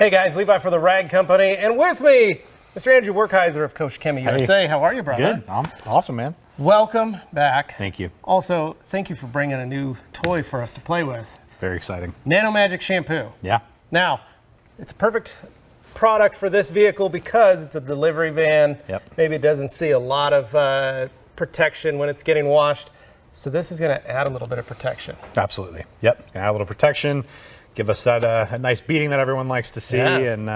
Hey guys, Levi for the Rag Company, and with me, Mr. Andrew Werkheiser of Koch Chemie USA. How are you, brother? Good. Awesome, man. Welcome back. Thank you. Also, thank you for bringing a new toy for us to play with. Very exciting. NanoMagic Shampoo. Yeah. Now, it's a perfect product for this vehicle because it's a delivery van. Yep. Maybe it doesn't see a lot of protection when it's getting washed. So this is going to add a little bit of protection. Absolutely. Yep. Add a little protection. Give us that a nice beating that everyone likes to see, and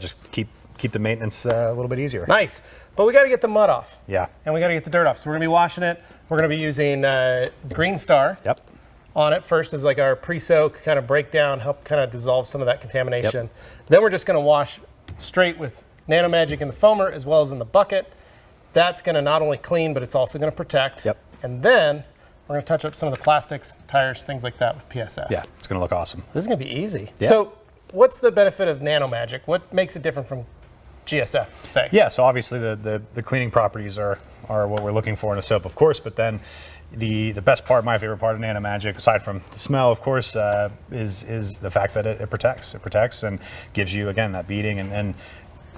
just keep the maintenance a little bit easier. Nice, but we got to get the mud off. Yeah. And we got to get the dirt off. So we're gonna be washing it. We're gonna be using Green Star. Yep. On it first as like our pre-soak, kind of breakdown, help kind of dissolve some of that contamination. Yep. Then we're just gonna wash straight with NanoMagic in the foamer as well as in the bucket. That's gonna not only clean, but it's also gonna protect. Yep. And then we're gonna touch up some of the plastics, tires, things like that with PSS. Yeah, it's gonna look awesome. This is gonna be easy. Yeah. So what's the benefit of NanoMagic? What makes it different from GSF, say? Yeah, so obviously the cleaning properties are what we're looking for in a soap, of course, but then the best part, my favorite part of NanoMagic, aside from the smell, of course, is the fact that it protects. It protects and gives you, again, that beating, and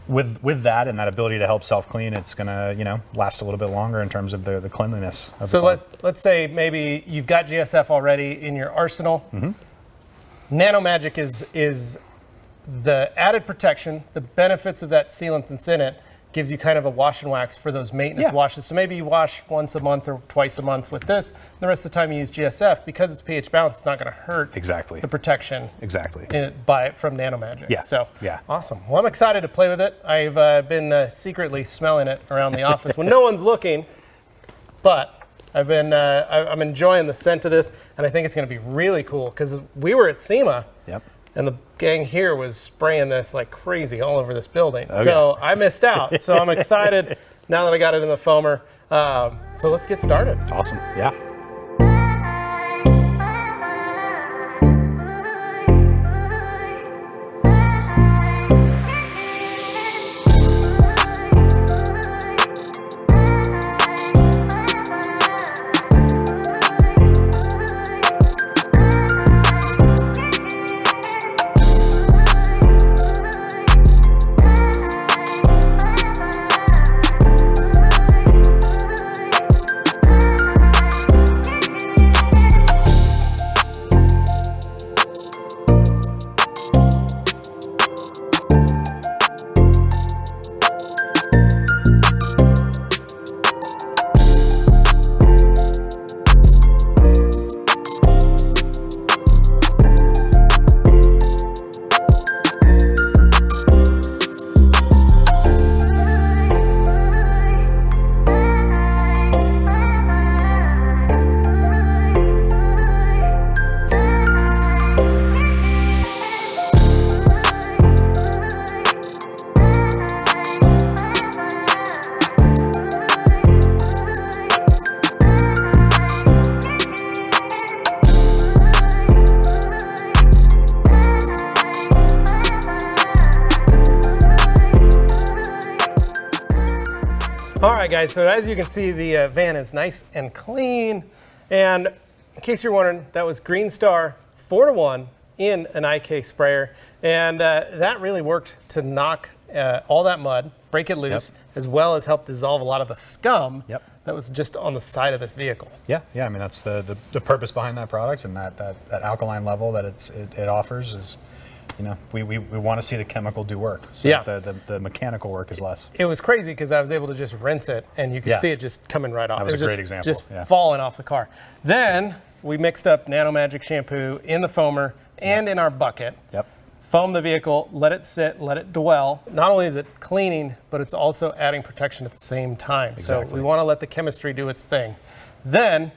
with that and that ability to help self-clean, it's gonna last a little bit longer in terms of the cleanliness of the car. Let's say maybe you've got GSF already in your arsenal. Mm-hmm. NanoMagic is the added protection, the benefits of that sealant that's in it gives you kind of a wash and wax for those maintenance washes. So maybe you wash once a month or twice a month with this. The rest of the time you use GSF. Because it's pH balanced, it's not going to hurt the protection from NanoMagic. Yeah. So yeah. Awesome. Well, I'm excited to play with it. I've been secretly smelling it around the office when no one's looking, but I'm enjoying the scent of this, and I think it's going to be really cool because we were at SEMA. Yep. And the gang here was spraying this like crazy all over this building. Okay. So I missed out. So I'm excited now that I got it in the foamer. So let's get started. Awesome. Yeah. All right, guys, so as you can see, the van is nice and clean. And in case you're wondering, that was Green Star 4-to-1 in an IK sprayer. And that really worked to knock all that mud, break it loose, as well as help dissolve a lot of the scum that was just on the side of this vehicle. Yeah, I mean, that's the purpose behind that product, and that alkaline level that it offers is, we want to see the chemical do work. So the mechanical work is less. It was crazy because I was able to just rinse it and you could see it just coming right off. That was a great example. Just falling off the car. Then we mixed up NanoMagic shampoo in the foamer and in our bucket. Yep. Foam the vehicle, let it sit, let it dwell. Not only is it cleaning, but it's also adding protection at the same time. Exactly. So we want to let the chemistry do its thing. Then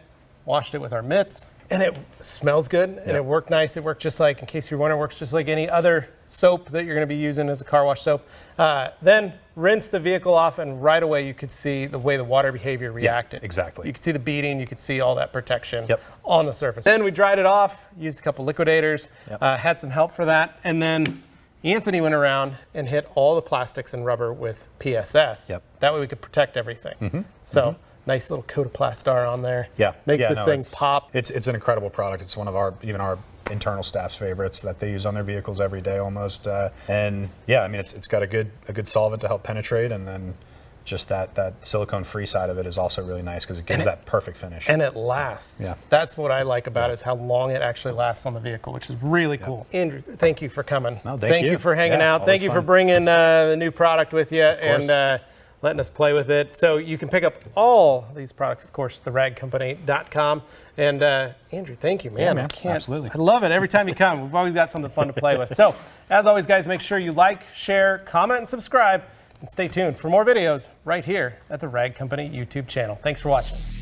washed it with our mitts. And it smells good, and it worked nice. It worked just like, in case you're wondering, it works just like any other soap that you're going to be using as a car wash soap. Then rinse the vehicle off, and right away you could see the way the water behavior reacted. Exactly. You could see the beading, you could see all that protection on the surface. Then we dried it off, used a couple liquidators, had some help for that, and then Anthony went around and hit all the plastics and rubber with PSS. That way we could protect everything. So Nice little coat of Plast Star on there. Yeah. Makes Yeah, this thing pop. It's an incredible product. It's one of even our internal staff's favorites that they use on their vehicles every day almost. And yeah, I mean, it's got a good solvent to help penetrate, and then just that silicone-free side of it is also really nice because it gives that perfect finish. And it lasts. Yeah. That's what I like about it, is how long it actually lasts on the vehicle, which is really cool. Andrew, thank you for coming. No, thank you for hanging out. Always Thank you for fun. bringing the new product with you and letting us play with it. So you can pick up all these products, of course, theragcompany.com. And Andrew, thank you, man. Yeah, man. I Absolutely. I love it every time you come. We've always got something fun to play with. So as always, guys, make sure you like, share, comment, and subscribe. And stay tuned for more videos right here at the Rag Company YouTube channel. Thanks for watching.